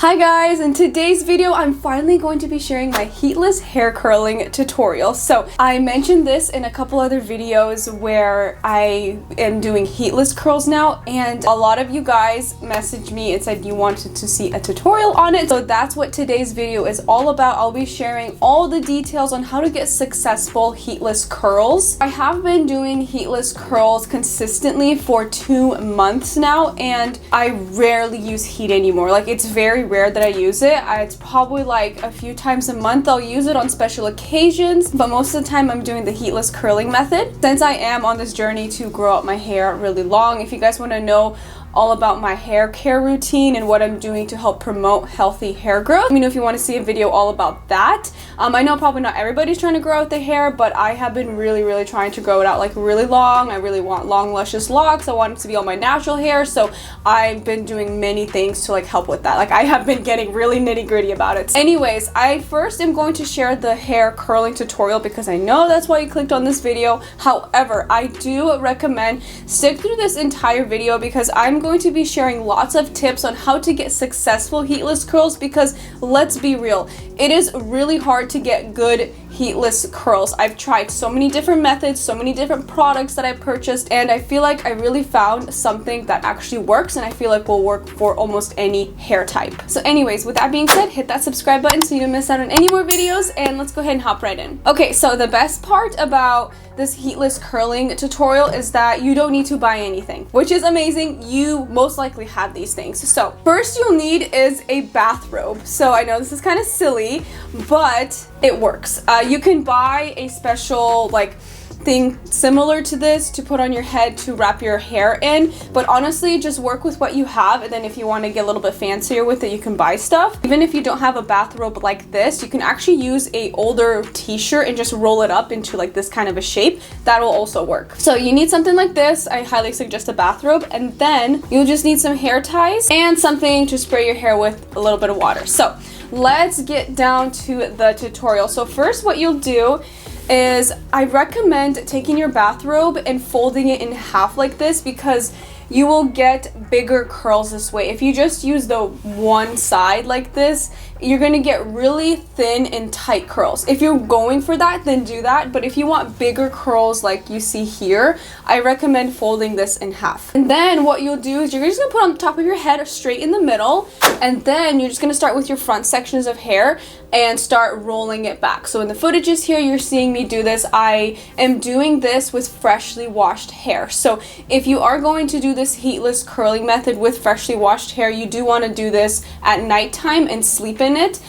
Hi guys, in today's video I'm finally going to be sharing my heatless hair curling tutorial. So I mentioned this in a couple other videos where I am doing heatless curls now, and a lot of you guys messaged me and said you wanted to see a tutorial on it. So that's what today's video is all about. I'll be sharing all the details on how to get successful heatless curls. I have been doing heatless curls consistently for 2 months now, and I rarely use heat anymore. Like, it's very rare that I use it. It's probably like a few times a month I'll use it on special occasions, but most of the time I'm doing the heatless curling method. Since I am on this journey to grow out my hair really long, if you guys want to know all about my hair care routine and what I'm doing to help promote healthy hair growth, let me know if you want to see a video all about that. I know probably not everybody's trying to grow out the hair, but I have been really trying to grow it out like really long. I really want long luscious locks. I want it to be all my natural hair, so I've been doing many things to like help with that. Like, I have been getting really nitty-gritty about it. Anyways, I first am going to share the hair curling tutorial because I know that's why you clicked on this video. However, I do recommend stick through this entire video because I'm going to be sharing lots of tips on how to get successful heatless curls, because let's be real, it is really hard to get good heatless curls. I've tried so many different methods, so many different products that I purchased, and I feel like I really found something that actually works, and I feel like will work for almost any hair type. So anyways, with that being said, hit that subscribe button so you don't miss out on any more videos, and let's go ahead and hop right in. Okay, so the best part about this heatless curling tutorial is that you don't need to buy anything, which is amazing. You most likely have these things. So first you'll need is a bathrobe. So I know this is kind of silly, but it works. You can buy a special like thing similar to this to put on your head to wrap your hair in, but honestly just work with what you have, and then if you want to get a little bit fancier with it, you can buy stuff. Even if you don't have a bathrobe like this, you can actually use a older t-shirt and just roll it up into like this kind of a shape. That will also work. So you need something like this. I highly suggest a bathrobe, and then you'll just need some hair ties and something to spray your hair with a little bit of water. So let's get down to the tutorial. So first what you'll do is I recommend taking your bathrobe and folding it in half like this, because you will get bigger curls this way. If you just use the one side like this, you're gonna get really thin and tight curls. If you're going for that, then do that. But if you want bigger curls like you see here, I recommend folding this in half. And then what you'll do is you're just gonna put on the top of your head straight in the middle, and then you're just gonna start with your front sections of hair and start rolling it back. So in the footages here, you're seeing me do this. I am doing this with freshly washed hair. So if you are going to do this heatless curling method with freshly washed hair, you do want to do this at nighttime and sleep in it,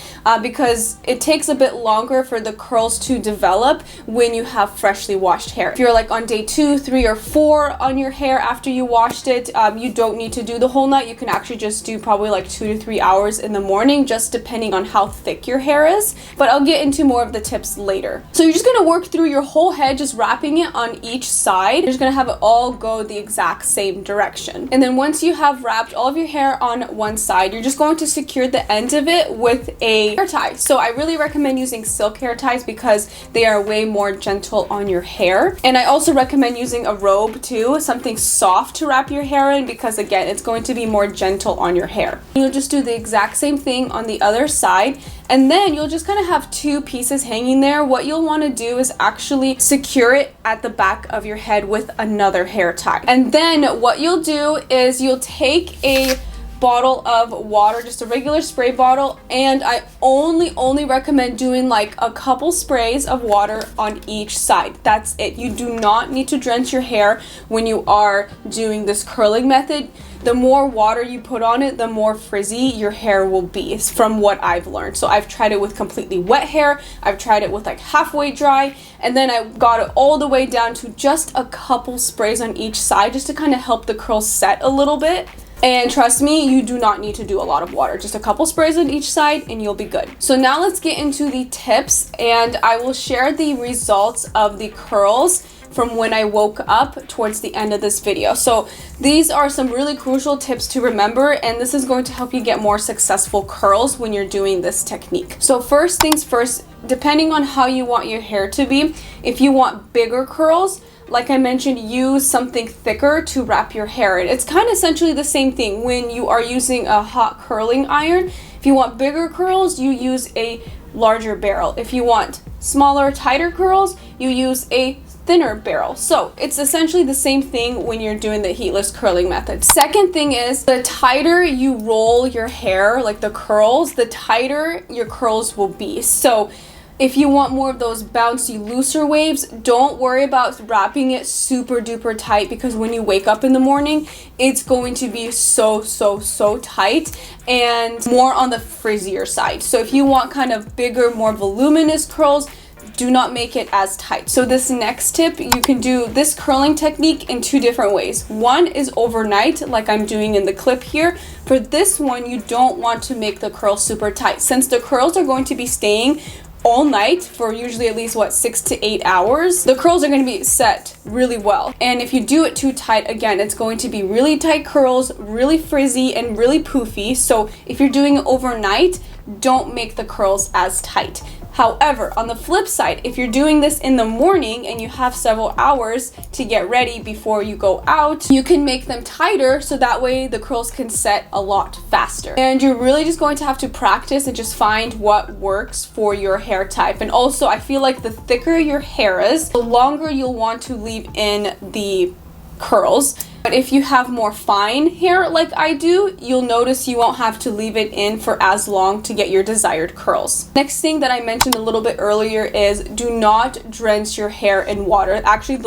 because it takes a bit longer for the curls to develop when you have freshly washed hair. If you're like on day 2, 3, or 4 on your hair after you washed it, you don't need to do the whole night. You can actually just do probably like 2 to 3 hours in the morning, just depending on how thick your hair is. But I'll get into more of the tips later. So you're just gonna work through your whole head, just wrapping it on each side. You're just gonna have it all go the exact same direction. And then once you have wrapped all of your hair on one side, you're just going to secure the end of it with a hair tie. So I really recommend using silk hair ties because they are way more gentle on your hair. And I also recommend using a robe too, something soft to wrap your hair in, because again, it's going to be more gentle on your hair. You'll just do the exact same thing on the other side, and then you'll just kind of have 2 pieces hanging there. What you'll want to do is actually secure it at the back of your head with another hair tie. And then what you'll do is you'll take a bottle of water, just a regular spray bottle, and I only recommend doing like a couple sprays of water on each side. That's it. You do not need to drench your hair when you are doing this curling method. The more water you put on it, the more frizzy your hair will be, from what I've learned. So I've tried it with completely wet hair, I've tried it with like halfway dry, and then I got it all the way down to just a couple sprays on each side, just to kind of help the curls set a little bit. And trust me, you do not need to do a lot of water, just a couple sprays on each side and you'll be good. So now let's get into the tips, and I will share the results of the curls from when I woke up towards the end of this video. So these are some really crucial tips to remember, and this is going to help you get more successful curls when you're doing this technique. So first things first, depending on how you want your hair to be, if you want bigger curls, like I mentioned, use something thicker to wrap your hair in. It's kind of essentially the same thing when you are using a hot curling iron. If you want bigger curls, you use a larger barrel. If you want smaller, tighter curls, you use a thinner barrel. So it's essentially the same thing when you're doing the heatless curling method. Second thing is, the tighter you roll your hair, like the curls, the tighter your curls will be. So if you want more of those bouncy, looser waves, don't worry about wrapping it super duper tight, because when you wake up in the morning, it's going to be so tight and more on the frizzier side. So if you want kind of bigger, more voluminous curls, do not make it as tight. So this next tip, you can do this curling technique in two different ways. One is overnight, like I'm doing in the clip here. For this one, you don't want to make the curls super tight. Since the curls are going to be staying all night for usually at least 6 to 8 hours, the curls are going to be set really well. And if you do it too tight, again, it's going to be really tight curls, really frizzy and really poofy. So if you're doing it overnight, don't make the curls as tight. However, on the flip side, if you're doing this in the morning and you have several hours to get ready before you go out, you can make them tighter so that way the curls can set a lot faster. And you're really just going to have to practice and just find what works for your hair type. And also, I feel like the thicker your hair is, the longer you'll want to leave in the curls. But if you have more fine hair like I do, you'll notice you won't have to leave it in for as long to get your desired curls. Next thing that I mentioned a little bit earlier is, do not drench your hair in water. Actually,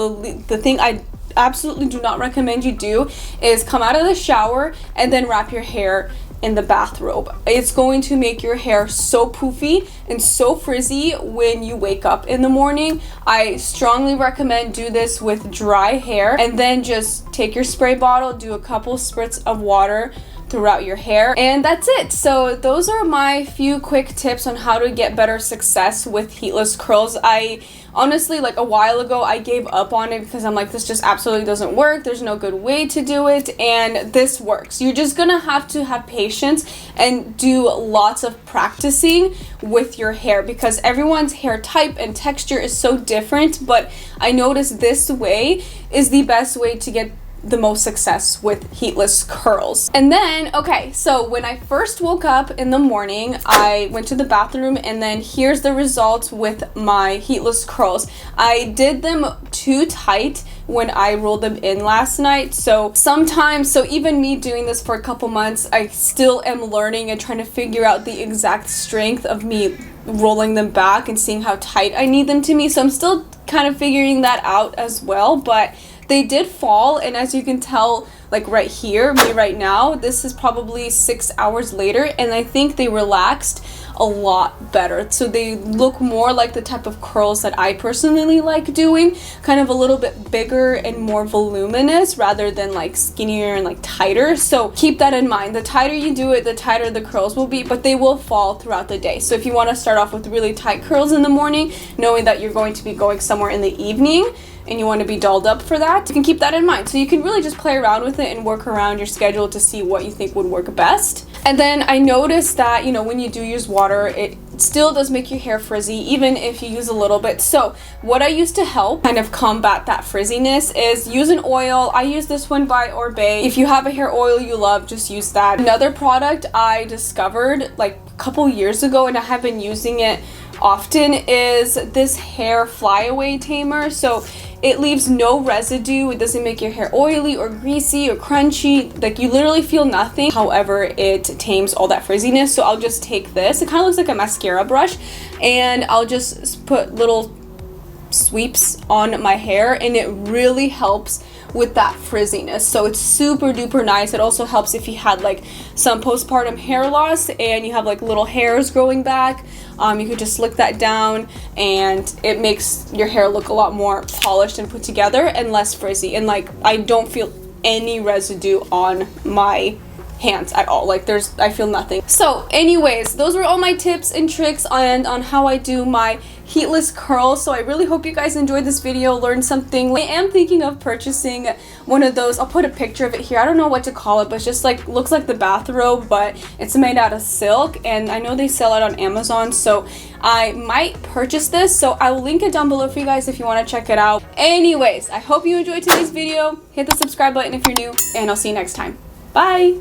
the thing I absolutely do not recommend you do is come out of the shower and then wrap your hair in the bathrobe. It's going to make your hair so poofy and so frizzy when you wake up in the morning. I strongly recommend do this with dry hair, and then just take your spray bottle, do a couple spritz of water throughout your hair, and that's it. So those are my few quick tips on how to get better success with heatless curls. I honestly, like a while ago, I gave up on it because I'm like, this just absolutely doesn't work. There's no good way to do it, and this works. You're just gonna have to have patience and do lots of practicing with your hair, because everyone's hair type and texture is so different, but I noticed this way is the best way to get the most success with heatless curls. And then, okay, so when I first woke up in the morning, I went to the bathroom, and then here's the results with my heatless curls. I did them too tight when I rolled them in last night. So sometimes, so even me doing this for a couple months, I still am learning and trying to figure out the exact strength of me rolling them back and seeing how tight I need them to be. So I'm still kind of figuring that out as well, but they did fall, and as you can tell, like right here, me right now, this is probably 6 hours later, and I think they relaxed a lot better. So they look more like the type of curls that I personally like doing, kind of a little bit bigger and more voluminous rather than like skinnier and like tighter. So keep that in mind. The tighter you do it, the tighter the curls will be, but they will fall throughout the day. So if you want to start off with really tight curls in the morning, knowing that you're going to be going somewhere in the evening, and you want to be dolled up for that, you can keep that in mind. So you can really just play around with it and work around your schedule to see what you think would work best. And then I noticed that, you know, when you do use water, it still does make your hair frizzy, even if you use a little bit. So what I use to help kind of combat that frizziness is use an oil. I use this one by Orbe. If you have a hair oil you love, just use that. Another product I discovered like a couple years ago, and I have been using it often, is this hair flyaway tamer. So it leaves no residue. It doesn't make your hair oily or greasy or crunchy. Like, you literally feel nothing. However, it tames all that frizziness. So I'll just take this. It kind of looks like a mascara brush, and I'll just put little sweeps on my hair, and it really helps with that frizziness. So it's super duper nice. It also helps if you had like some postpartum hair loss and you have like little hairs growing back. You could just slick that down, and it makes your hair look a lot more polished and put together and less frizzy. And like, I don't feel any residue on my hands at all. Like, I feel nothing. So anyways, those were all my tips and tricks on how I do my heatless curls. So I really hope you guys enjoyed this video, learned something. I am thinking of purchasing one of those. I'll put a picture of it here. I don't know what to call it, but it's just like, looks like the bathrobe, but it's made out of silk, and I know they sell it on Amazon, so I might purchase this. So I will link it down below for you guys if you want to check it out. Anyways, I hope you enjoyed today's video. Hit the subscribe button if you're new, and I'll see you next time. Bye!